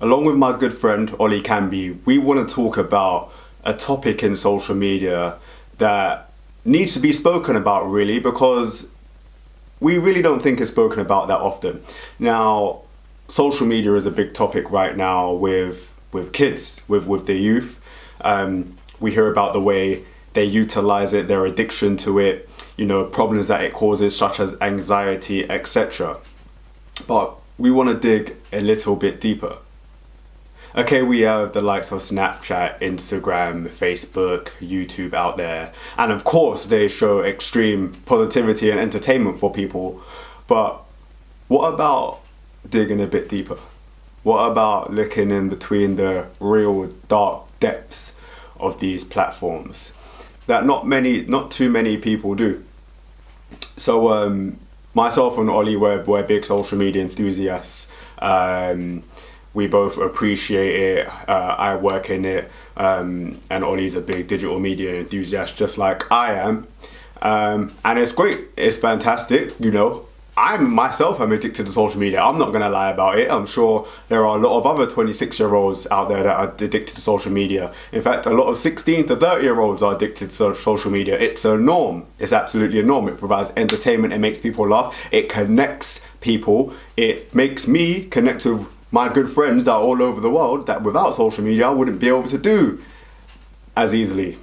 Along with my good friend Ollie Canby, we want to talk about a topic in social media that needs to be spoken about really because we really don't think it's spoken about that often. Now, social media is a big topic right now with kids, with the youth. We hear about the way they utilize it, their addiction to it, problems that it causes such as anxiety, etc. But we want to dig a little bit deeper. Okay, we have the likes of Snapchat, Instagram, Facebook, YouTube out there. And of course, they show extreme positivity and entertainment for people. But what about digging a bit deeper? What about looking in between the real dark depths of these platforms that not too many people do? So myself and Ollie, we're big social media enthusiasts. We both appreciate it. I work in it, and Ollie's a big digital media enthusiast, just like I am. And it's great. It's fantastic. I'm addicted to social media. I'm not gonna lie about it. I'm sure there are a lot of other 26-year-olds out there that are addicted to social media. In fact, a lot of 16 to 30-year-olds are addicted to social media. It's a norm. It's absolutely a norm. It provides entertainment. It makes people laugh. It connects people. It makes me connect with my good friends that are all over the world that without social media I wouldn't be able to do as easily,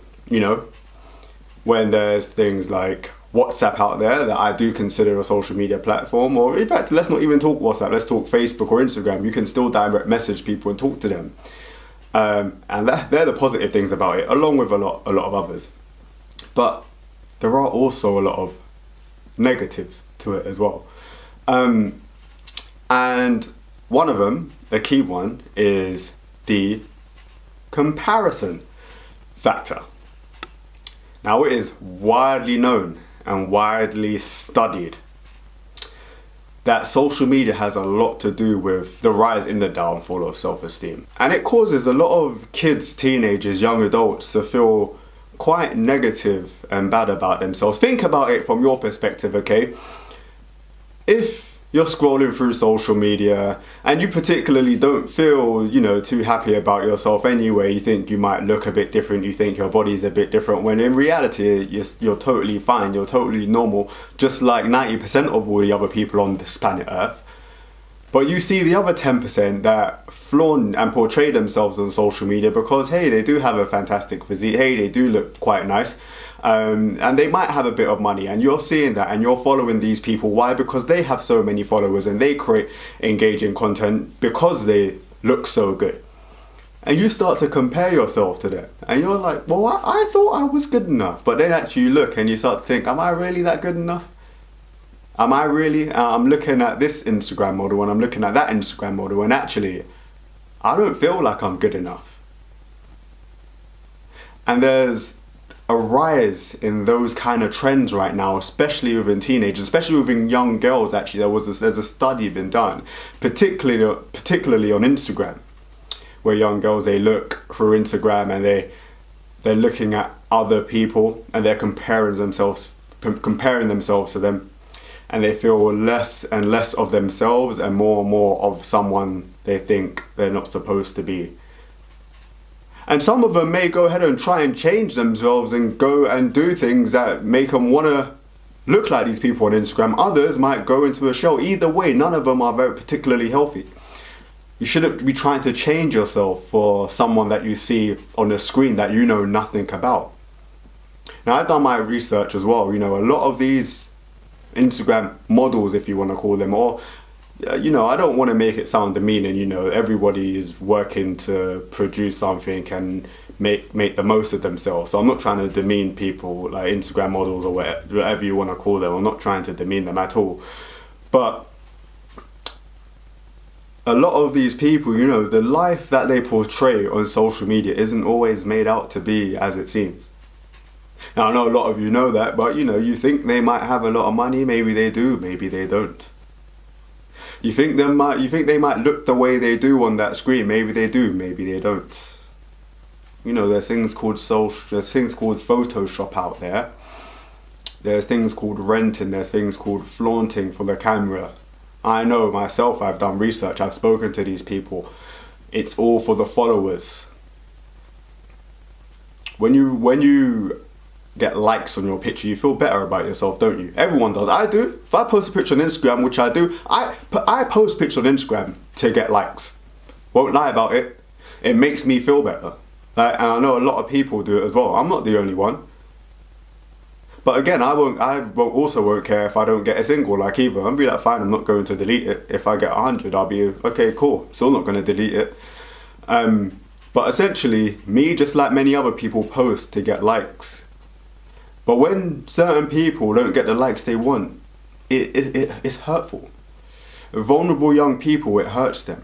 when there's things like WhatsApp out there that I do consider a social media platform, or in fact, let's not even talk WhatsApp, let's talk Facebook or Instagram. You can still direct message people and talk to them. And they're the positive things about it, along with a lot of others. But there are also a lot of negatives to it as well. And one of them, a key one, is the comparison factor. Now, it is widely known and widely studied that social media has a lot to do with the rise in the downfall of self-esteem. And it causes a lot of kids, teenagers, young adults to feel quite negative and bad about themselves. Think about it from your perspective, okay? If you're scrolling through social media and you particularly don't feel, too happy about yourself anyway, you think you might look a bit different, you think your body's a bit different, when in reality you're totally fine, you're totally normal, just like 90% of all the other people on this planet Earth. But you see the other 10% that flaunt and portray themselves on social media because, hey, they do have a fantastic physique, hey, they do look quite nice, and they might have a bit of money, and you're seeing that and you're following these people. Why? Because they have so many followers and they create engaging content because they look so good. And you start to compare yourself to them and you're like, well, I thought I was good enough. But then actually you look and you start to think, am I really that good enough? Am I really? I'm looking at this Instagram model and I'm looking at that Instagram model, and actually I don't feel like I'm good enough. And there's a rise in those kind of trends right now, especially within teenagers, especially within young girls. Actually, there's a study been done, particularly on Instagram, where young girls, they look through Instagram and they're looking at other people and they're comparing themselves to them. And they feel less and less of themselves and more of someone they think they're not supposed to be. And some of them may go ahead and try and change themselves and go and do things that make them want to look like these people on Instagram. Others might go into a shell. Either way, none of them are very particularly healthy. You shouldn't be trying to change yourself for someone that you see on the screen that you know nothing about. Now, I've done my research as well. A lot of these Instagram models, if you want to call them, or I don't want to make it sound demeaning. Everybody is working to produce something and make the most of themselves. So I'm not trying to demean people like Instagram models or whatever you want to call them. I'm not trying to demean them at all. But a lot of these people, the life that they portray on social media isn't always made out to be as it seems. Now, I know a lot of you know that, but you think they might have a lot of money. Maybe they do, maybe they don't. You think they might look the way they do on that screen. Maybe they do, maybe they don't. There's things called Photoshop out there. There's things called renting. There's things called flaunting for the camera. I know myself, I've done research, I've spoken to these people. It's all for the followers. When you get likes on your picture, you feel better about yourself, don't you? Everyone does. I do. If I post a picture on Instagram, which I do, I post pictures on Instagram to get likes. Won't lie about it. It makes me feel better. And I know a lot of people do it as well. I'm not the only one. But again, I won't care if I don't get a single like either. I'll be like, fine, I'm not going to delete it. If I get 100, I'll be, okay, cool. Still not going to delete it. But essentially, me, just like many other people, post to get likes. But when certain people don't get the likes they want, it's hurtful. Vulnerable young people, it hurts them.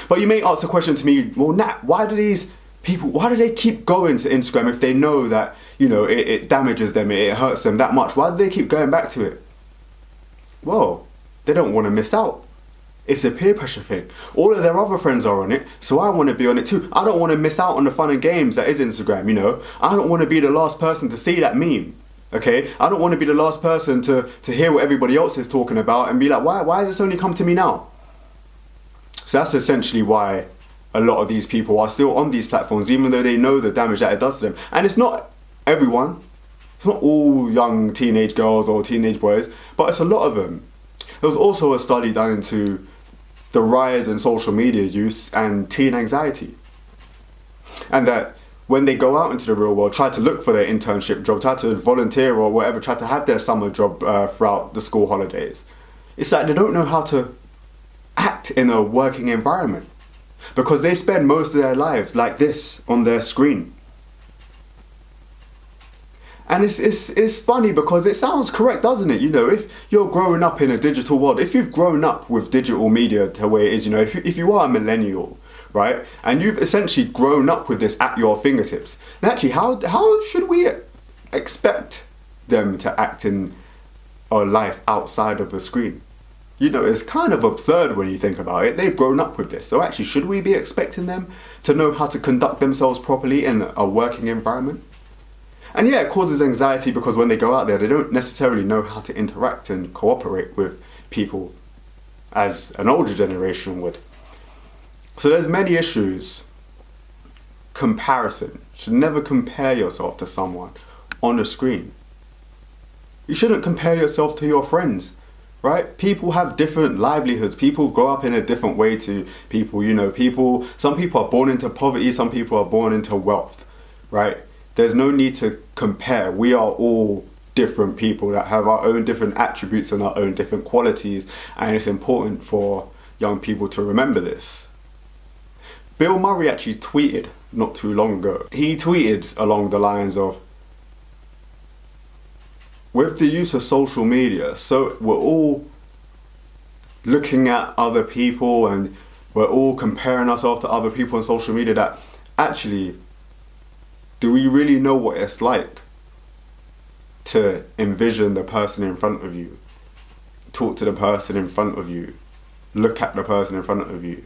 But you may ask the question to me, well, Nat, why do they keep going to Instagram if they know that, it damages them, it hurts them that much? Why do they keep going back to it? Well, they don't want to miss out. It's a peer pressure thing. All of their other friends are on it, so I want to be on it too. I don't want to miss out on the fun and games that is Instagram, I don't want to be the last person to see that meme, okay? I don't want to be the last person to hear what everybody else is talking about and be like, why has this only come to me now? So that's essentially why a lot of these people are still on these platforms, even though they know the damage that it does to them. And it's not everyone. It's not all young teenage girls or teenage boys, but it's a lot of them. There was also a study done into the rise in social media use and teen anxiety. And that when they go out into the real world, try to look for their internship job, try to volunteer or whatever, try to have their summer job throughout the school holidays, it's like they don't know how to act in a working environment because they spend most of their lives like this on their screen. And it's funny because it sounds correct, doesn't it? If you're growing up in a digital world, if you've grown up with digital media to where it is, if you are a millennial, right, and you've essentially grown up with this at your fingertips, then actually how should we expect them to act in a life outside of the screen? It's kind of absurd when you think about it. They've grown up with this. So actually, should we be expecting them to know how to conduct themselves properly in a working environment? And yeah, it causes anxiety because when they go out there, they don't necessarily know how to interact and cooperate with people as an older generation would. So there's many issues. Comparison. You should never compare yourself to someone on a screen. You shouldn't compare yourself to your friends, right? People have different livelihoods. People grow up in a different way to people, some people are born into poverty, some people are born into wealth, right? There's no need to compare. We are all different people that have our own different attributes and our own different qualities, and it's important for young people to remember this. Bill Murray actually tweeted not too long ago. He tweeted along the lines of, with the use of social media, so we're all looking at other people and we're all comparing ourselves to other people on social media, that actually, do we really know what it's like to envision the person in front of you, talk to the person in front of you, look at the person in front of you,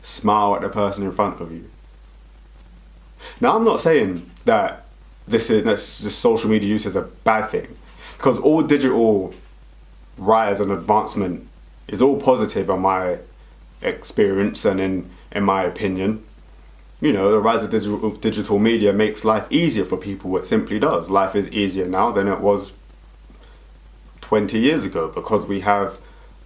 smile at the person in front of you? Now, I'm not saying that this social media use is a bad thing, because all digital rise and advancement is all positive in my experience and in my opinion. The rise of digital media makes life easier for people. It simply does. Life is easier now than it was 20 years ago because we have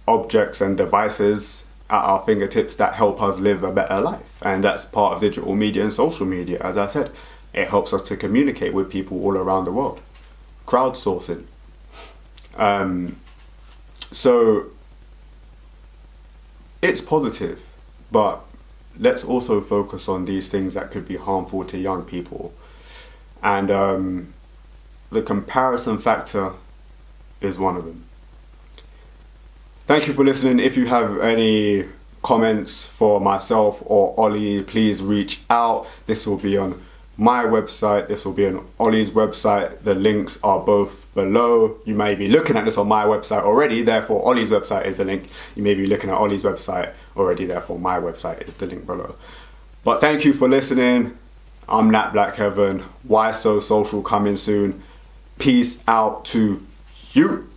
objects and devices at our fingertips that help us live a better life. And that's part of digital media and social media. As I said, it helps us to communicate with people all around the world. Crowdsourcing. So it's positive, but let's also focus on these things that could be harmful to young people. And the comparison factor is one of them. Thank you for listening. If you have any comments for myself or Ollie, please reach out. This will be on my website, this will be on Ollie's website. The links are both below. You may be looking at this on my website already, therefore Ollie's website is the link. You may be looking at Ollie's website already, therefore my website is the link below. But thank you for listening. I'm Nat Blackheaven. Why So Social coming soon. Peace out to you.